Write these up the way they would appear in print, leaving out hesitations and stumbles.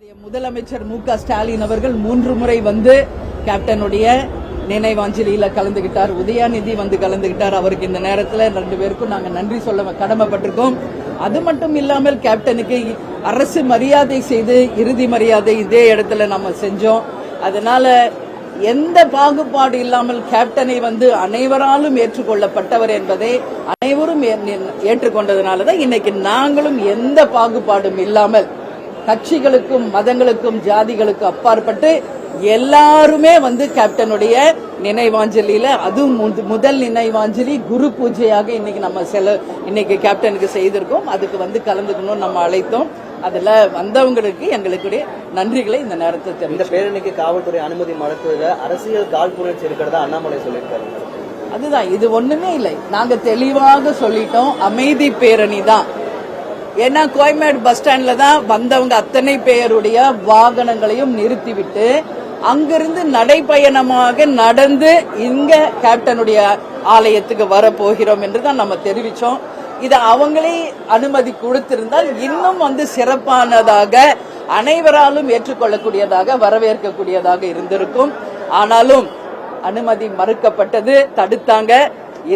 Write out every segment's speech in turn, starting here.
முதலமைச்சர் மு.க. ஸ்டாலின் அவர்கள் 3 முறை வந்து கேப்டனுடைய நினைவாஞ்சலியில கலந்துகிட்டார். உதயாநிதி வந்து கலந்துகிட்டார். அவருக்கு இந்த நேரத்தில் 2 பேருக்கும் நாங்க நன்றி சொல்ல கடமைப்பட்டிருக்கோம். அது மட்டும் இல்லாமல் கேப்டனுக்கு அரசு மரியாதை செய்து இறுதி மரியாதை இதே இடத்துல நம்ம செஞ்சோம். அதனால எந்த பாகுபாடு இல்லாமல் கேப்டனை வந்து அனைவராலும் ஏற்றுக்கொள்ளப்பட்டவர் என்பதை அனைவரும் ஏற்றுக்கொண்டதுனாலதான் இன்னைக்கு நாங்களும் எந்த பாகுபாடும் இல்லாமல் கட்சிகளுக்கும் மதங்களுக்கும் ஜாதிகளுக்கும் அப்பாற்பட்டு எல்லாருமே வந்து கேப்டனுடைய நினைவாஞ்சலியில அதுவும் முதல் நினைவாஞ்சலி குரு பூஜையாக இன்னைக்கு நம்ம இன்னைக்கு கேப்டனுக்கு செய்திருக்கோம். அதுக்கு வந்து கலந்துக்கணும் நம்ம அழைத்தோம். அதுல வந்தவங்களுக்கு எங்களுடைய நன்றிகளை இந்த நேரத்தை தெரியும். இந்த பேரணிக்கு காவல்துறை அனுமதி மறுத்ததுல அரசியல் காழ்ப்புணர்ச்சி இருக்கிறதா அண்ணாமலை சொல்லியிருக்காரு. அதுதான், இது ஒண்ணுமே இல்லை. நாங்க தெளிவாக சொல்லிட்டோம், அமைதி பேரணி தான். ஏன்னா கோயம்பேடு பஸ் ஸ்டாண்ட்ல தான் வந்தவங்க அத்தனை பேருடைய வாகனங்களையும் நிறுத்திவிட்டு அங்கிருந்து நடைபயணமாக நடந்து இங்க கேப்டனுடைய ஆலயத்துக்கு வரப்போகிறோம் என்று தான் நம்ம தெரிவிச்சோம். இதை அவங்களே அனுமதி கொடுத்திருந்தால் இன்னும் வந்து சிறப்பானதாக அனைவராலும் ஏற்றுக்கொள்ளக்கூடியதாக வரவேற்கக்கூடியதாக இருந்திருக்கும். ஆனாலும் அனுமதி மறுக்கப்பட்டது, தடுத்தாங்க.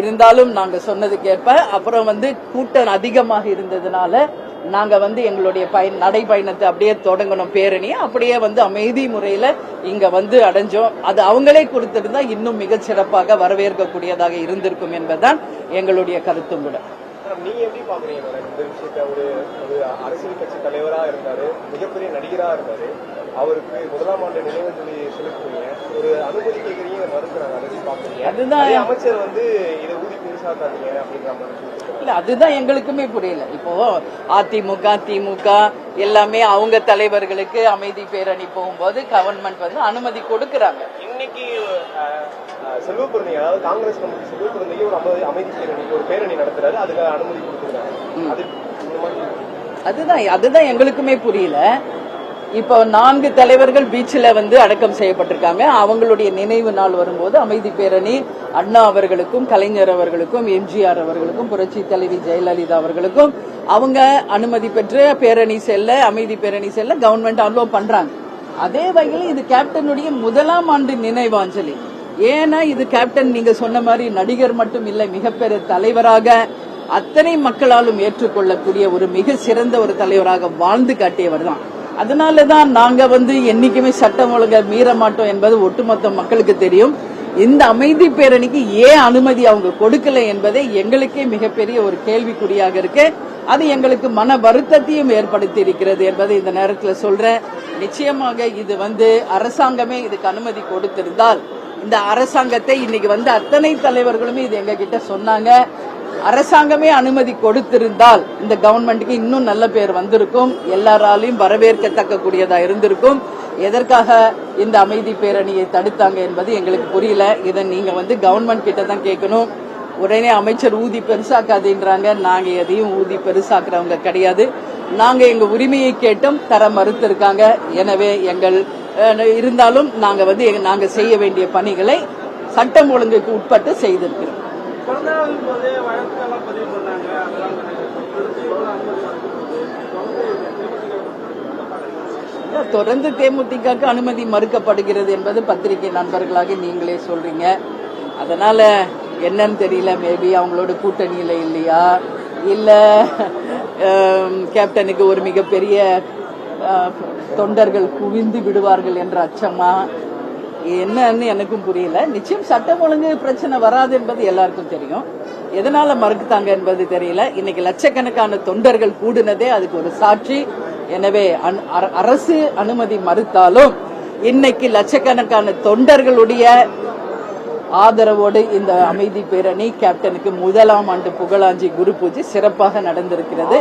இருந்தாலும் நாங்க சொன்னதுக்கேற்ப அப்புறம் வந்து கூட்டம் அதிகமாக இருந்ததுனால நாங்க வந்து எங்களுடைய நடைபயணத்தை அப்படியே தொடங்கணும். பேரணியை அப்படியே வந்து அமைதி முறையில இங்க வந்து அடைஞ்சோம். அது அவங்களே கொடுத்திருந்தா இன்னும் மிகச் சிறப்பாக வரவேற்கக்கூடியதாக இருந்திருக்கும் என்பதுதான் எங்களுடைய கருத்தும் கூட. நீங்க எப்படி பாக்குறீங்க இந்த விஷயத்த? ஒரு அரசியல் கட்சி தலைவரா இருந்தாரு, மிகப்பெரிய நடிகரா இருந்தாரு, அவருக்கு முதலாம் ஆண்டு நினைவஞ்சலி செலுத்துறீங்க, ஒரு அனுமதி கேட்கறீங்க, மறுக்கிறாங்க. அதை பாக்குறீங்க. அதுதான் அமைச்சர் வந்து இதை ஊதி பெருசாக்காதீங்க அப்படிங்கிற மாதிரி இல்ல. அதுதான் எங்களுக்குமே புரியல. இப்போ அதிமுக திமுக எல்லாமே அவங்க தலைவர்களுக்கு அமைதி பேரணி போகும்போது கவர்மெண்ட் வந்து அனுமதி கொடுக்கறாங்க. இன்னைக்கு செல்வபுரணி, அதாவது காங்கிரஸ் கமிட்டி செல்வபுரணிக்கு ஒரு அமைதி பேரணி, ஒரு பேரணி நடத்துறாரு, அதுக்கு அனுமதி கொடுத்துருக்காங்க. அதுதான் எங்களுக்குமே புரியல. இப்போ 4 தலைவர்கள் பீச்சில் வந்து அடக்கம் செய்யப்பட்டிருக்காங்க. அவங்களுடைய நினைவு நாள் வரும்போது அமைதி பேரணி அண்ணா அவர்களுக்கும் கலைஞர் அவர்களுக்கும் எம்ஜிஆர் அவர்களுக்கும் புரட்சி தலைவி ஜெயலலிதா அவர்களுக்கும் அவங்க அனுமதி பெற்று பேரணி செல்ல, அமைதி பேரணி செல்ல கவர்மெண்ட் அலோ பண்றாங்க. அதே வகையில் இது கேப்டனுடைய முதலாம் ஆண்டு நினைவாஞ்சலி. ஏன்னா இது கேப்டன் நீங்க சொன்ன மாதிரி நடிகர் மட்டும் இல்லை, மிகப்பெரிய தலைவராக அத்தனை மக்களாலும் ஏற்றுக்கொள்ளக்கூடிய ஒரு மிக சிறந்த ஒரு தலைவராக வாழ்ந்து காட்டியவர் தான். அதனாலதான் நாங்க வந்து என்னைக்குமே சட்டம் ஒழுங்கை மீற மாட்டோம் என்பது ஒட்டுமொத்த மக்களுக்கு தெரியும். இந்த அமைதி பேரணிக்கு ஏன் அனுமதி அவங்க கொடுக்கல என்பதை எங்களுக்கே மிகப்பெரிய ஒரு கேள்விக்குறியாக இருக்கு. அது எங்களுக்கு மன வருத்தத்தையும் ஏற்படுத்தி இருக்கிறது என்பதை இந்த நேரத்தில் சொல்றேன். நிச்சயமாக இது வந்து அரசாங்கமே இதுக்கு அனுமதி கொடுத்திருந்தால், இந்த அரசாங்கத்தை இன்னைக்கு வந்து அத்தனை தலைவர்களுமே இது எங்க கிட்ட சொன்னாங்க, அரசாங்கமே அனுமதி கொடுத்திருந்தால் இந்த கவர்மெண்ட்டுக்கு இன்னும் நல்ல பேர் வந்திருக்கும், எல்லாராலையும் வரவேற்கத்தக்க கூடியதா இருந்திருக்கும். எதற்காக இந்த அமைதி பேரணியை தடுத்தாங்க என்பது எங்களுக்கு புரியல. இதை நீங்க வந்து கவர்மெண்ட் கிட்ட தான் கேட்கணும். உடனே அமைச்சர் ஊதி பெருசாக்காதுன்றாங்க. நாங்க எதையும் ஊதி பெருசாக்குறவங்க கிடையாது. நாங்க எங்க உரிமையை கேட்டும் தர மறுத்திருக்காங்க. எனவே இருந்தாலும் நாங்க வந்து நாங்க செய்ய வேண்டிய பணிகளை சட்டம் ஒழுங்குக்கு உட்பட்டு செய்திருக்கிறோம். தொடர்ந்து தேமுதிகக்கு அனுமதி மறுக்கப்படுகிறது என்பது பத்திரிகை நண்பர்களாக நீங்களே சொல்றீங்க. அதனால என்னன்னு தெரியல. மேபி அவங்களோட கூட்டணியில இல்லையா, இல்ல கேப்டனுக்கு ஒரு மிகப்பெரிய தொண்டர்கள் குவிந்து விடுவார்கள் என்ற அச்சமா, என்னன்னு எனக்கும் புரியல. நிச்சயம் சட்டம் ஒழுங்கு பிரச்சனை வராது என்பது எல்லாருக்கும் தெரியும். எதனால மறுத்தாங்க என்பது தெரியல. இன்னைக்கு லட்சக்கணக்கான தொண்டர்கள் கூடுனதே அதுக்கு ஒரு சாட்சி. எனவே அரசு அனுமதி மறுத்தாலும் இன்னைக்கு லட்சக்கணக்கான தொண்டர்களுடைய ஆதரவோடு இந்த அமைதி பேரணி கேப்டனுக்கு முதலாம் ஆண்டு புகழாஞ்சி குரு பூஜை சிறப்பாக நடந்திருக்கிறது.